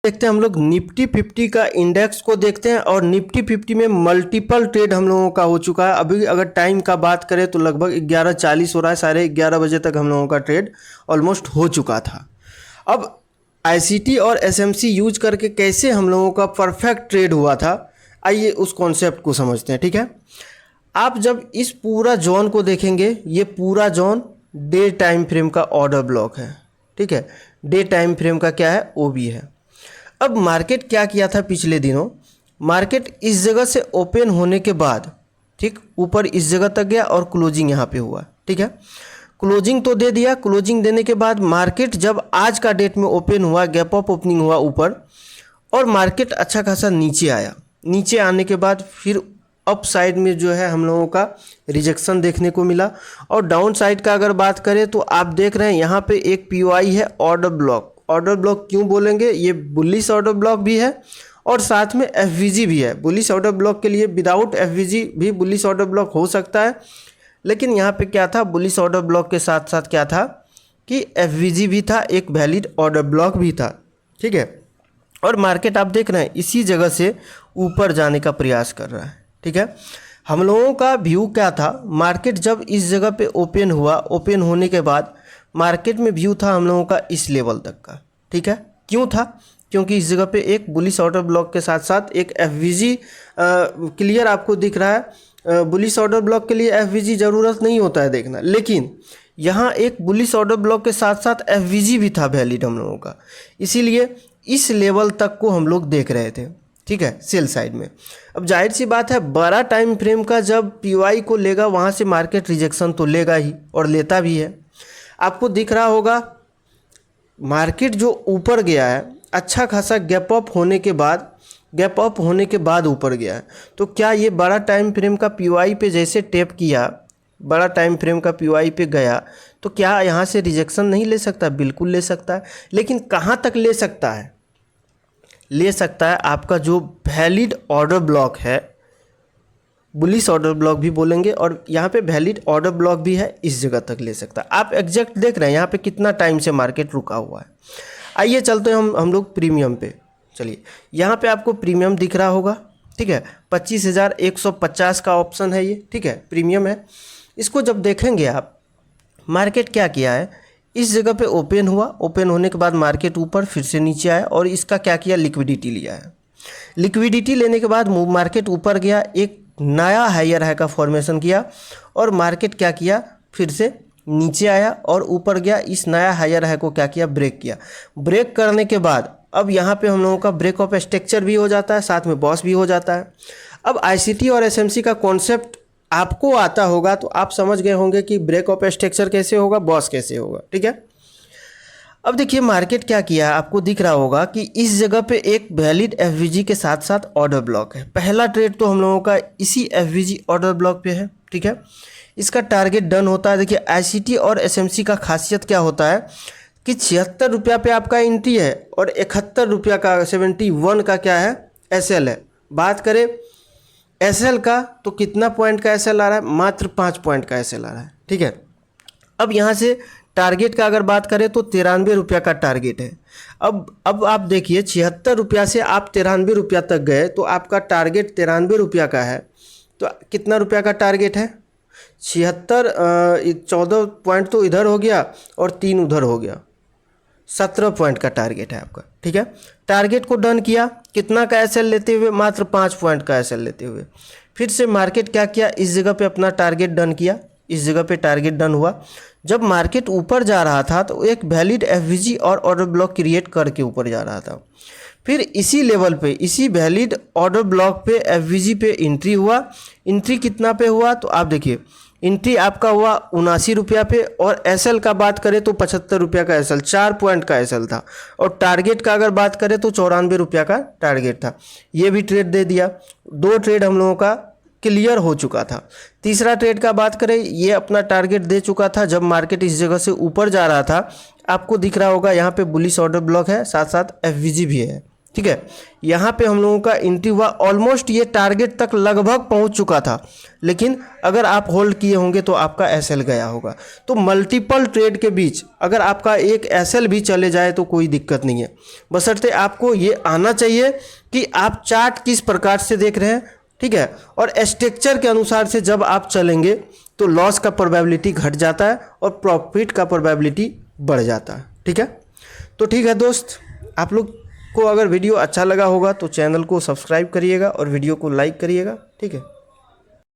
देखते हैं हम लोग निफ्टी 50 का इंडेक्स को देखते हैं और निफ्टी 50 में मल्टीपल ट्रेड हम लोगों का हो चुका है। अभी अगर टाइम का बात करें तो लगभग 11:40 हो रहा है, 11:30 बजे तक हम लोगों का ट्रेड ऑलमोस्ट हो चुका था। अब आईसीटी और एसएमसी यूज करके कैसे हम लोगों का परफेक्ट ट्रेड हुआ था, आइए उस कॉन्सेप्ट को समझते हैं। ठीक है, आप जब इस पूरा जोन को देखेंगे, ये पूरा जोन डे टाइम फ्रेम का ऑर्डर ब्लॉक है। ठीक है, डे टाइम फ्रेम का क्या है, ओबी है। अब मार्केट क्या किया था पिछले दिनों, मार्केट इस जगह से ओपन होने के बाद ठीक ऊपर इस जगह तक गया और क्लोजिंग यहाँ पे हुआ। ठीक है, क्लोजिंग तो दे दिया। क्लोजिंग देने के बाद मार्केट जब आज का डेट में ओपन हुआ, गैप अप ओपनिंग हुआ ऊपर और मार्केट अच्छा खासा नीचे आया। नीचे आने के बाद फिर अप साइड में जो है हम लोगों का रिजेक्शन देखने को मिला। और डाउन साइड का अगर बात करें तो आप देख रहे हैं यहाँ पे एक पीओआई है, ऑर्डर ब्लॉक। ऑर्डर ब्लॉक क्यों बोलेंगे, ये बुलिश ऑर्डर ब्लॉक भी है और साथ में एफवीजी भी है। बुलिश ऑर्डर ब्लॉक के लिए विदाउट एफवीजी भी बुलिश ऑर्डर ब्लॉक हो सकता है, लेकिन यहाँ पे क्या था, बुलिश ऑर्डर ब्लॉक के साथ साथ क्या था कि एफवीजी भी था, एक वैलिड ऑर्डर ब्लॉक भी था। ठीक है, और मार्केट आप देख रहे हैं इसी जगह से ऊपर जाने का प्रयास कर रहा है। ठीक है, हम लोगों का व्यू क्या था, मार्केट जब इस जगह पे ओपन हुआ, ओपन होने के बाद मार्केट में व्यू था हम लोगों का इस लेवल तक का। ठीक है, क्यों था, क्योंकि इस जगह पे एक बुलिश ऑर्डर ब्लॉक के साथ साथ एक एफवीजी क्लियर आपको दिख रहा है। बुलिश ऑर्डर ब्लॉक के लिए एफवीजी ज़रूरत नहीं होता है देखना, लेकिन यहाँ एक बुलिश ऑर्डर ब्लॉक के साथ साथ एफवीजी भी था वैलिड हम लोगों का, इसीलिए इस लेवल तक को हम लोग देख रहे थे। ठीक है, सेल साइड में। अब जाहिर सी बात है, बड़ा टाइम फ्रेम का जब पीओआई को लेगा वहाँ से मार्केट रिजेक्शन तो लेगा ही और लेता भी है। आपको दिख रहा होगा मार्केट जो ऊपर गया है, अच्छा खासा गैप अप होने के बाद, गैप अप होने के बाद ऊपर गया है। तो क्या ये बड़ा टाइम फ्रेम का पीओआई पे जैसे टैप किया, बड़ा टाइम फ्रेम का पीओआई पे गया, तो क्या यहाँ से रिजेक्शन नहीं ले सकता? बिल्कुल ले सकता है, लेकिन कहाँ तक ले सकता है? ले सकता है आपका जो वैलिड ऑर्डर ब्लॉक है, बुलिश ऑर्डर ब्लॉक भी बोलेंगे, और यहाँ पे वैलिड ऑर्डर ब्लॉक भी है, इस जगह तक ले सकता है। आप एग्जैक्ट देख रहे हैं यहाँ पे कितना टाइम से मार्केट रुका हुआ है। आइए चलते हैं हम लोग प्रीमियम पे। चलिए, यहाँ पे आपको प्रीमियम दिख रहा होगा। ठीक है, 25,150 का ऑप्शन है ये। ठीक है, प्रीमियम है। इसको जब देखेंगे आप, मार्केट क्या किया है, इस जगह पे ओपन हुआ, ओपन होने के बाद मार्केट ऊपर फिर से नीचे आया और इसका क्या किया, लिक्विडिटी लिया है। लिक्विडिटी लेने के बाद मार्केट ऊपर गया, एक नया हायर हाई का फॉर्मेशन किया और मार्केट क्या किया, फिर से नीचे आया और ऊपर गया। इस नया हायर हाई को क्या किया, ब्रेक किया। ब्रेक करने के बाद अब यहाँ पे हम लोगों का ब्रेक ऑफ स्ट्रक्चर भी हो जाता है, साथ में बॉस भी हो जाता है। अब आईसीटी और एसएमसी का कॉन्सेप्ट आपको आता होगा तो आप समझ गए होंगे कि ब्रेक ऑफ स्ट्रक्चर कैसे होगा, बॉस कैसे होगा। ठीक है, अब देखिए मार्केट क्या किया, आपको दिख रहा होगा कि इस जगह पे एक वैलिड एफवीजी के साथ साथ ऑर्डर ब्लॉक है। पहला ट्रेड तो हम लोगों का इसी एफवीजी ऑर्डर ब्लॉक पे है। ठीक है, इसका टारगेट डन होता है। देखिए आईसीटी और एसएमसी का खासियत क्या होता है कि 76 रुपया पे आपका एंट्री है और 71 रुपया का 71 का क्या है, एसएल है। बात करें एसएल का तो कितना पॉइंट का एसएल आ रहा है, मात्र 5 पॉइंट का एसएल आ रहा है। ठीक है, अब यहाँ से टारगेट का अगर बात करें तो 93 रुपया का टारगेट है। अब आप देखिए 76 रुपया से आप 93 रुपया तक गए तो आपका टारगेट 93 रुपया का है, तो कितना रुपया का टारगेट है, 76, 14 पॉइंट तो इधर हो गया और 3 उधर हो गया, 17 पॉइंट का टारगेट है आपका। ठीक है, टारगेट को डन किया, कितना का एसएल लेते हुए, मात्र 5 पॉइंट का एसएल लेते हुए। फिर से मार्केट क्या किया, इस जगह पे अपना टारगेट डन किया, इस जगह पे टारगेट डन हुआ। जब मार्केट ऊपर जा रहा था तो एक वैलिड एफवीजी और ऑर्डर ब्लॉक क्रिएट करके ऊपर जा रहा था। फिर इसी लेवल पे, इसी वैलिड ऑर्डर ब्लॉक पे एफवीजी पे एंट्री हुआ। एंट्री कितना पे हुआ, तो आप देखिए एंट्री आपका हुआ 79 रुपया पे, और एसएल का बात करें तो 75 रुपया का एसएल, 4 पॉइंट का एसएल था। और टारगेट का अगर बात करें तो 94 रुपया का टारगेट था। ये भी ट्रेड दे दिया। 2 ट्रेड हम लोगों का क्लियर हो चुका था। तीसरा ट्रेड का बात करें, ये अपना टारगेट दे चुका था जब मार्केट इस जगह से ऊपर जा रहा था। आपको दिख रहा होगा यहाँ पे बुलिश ऑर्डर ब्लॉक है, साथ साथ एफवीजी भी है। ठीक है, यहाँ पे हम लोगों का एंट्री हुआ, ऑलमोस्ट ये टारगेट तक लगभग पहुँच चुका था, लेकिन अगर आप होल्ड किए होंगे तो आपका एसएल गया होगा। तो मल्टीपल ट्रेड के बीच अगर आपका एक एसएल भी चले जाए तो कोई दिक्कत नहीं है, बशर्ते आपको ये आना चाहिए कि आप चार्ट किस प्रकार से देख रहे हैं, ठीक है, और स्ट्रक्चर के अनुसार से जब आप चलेंगे तो लॉस का प्रोबेबिलिटी घट जाता है और प्रॉफिट का प्रोबेबिलिटी बढ़ जाता है। ठीक है, तो ठीक है दोस्त, आप लोग को अगर वीडियो अच्छा लगा होगा तो चैनल को सब्सक्राइब करिएगा और वीडियो को लाइक करिएगा। ठीक है।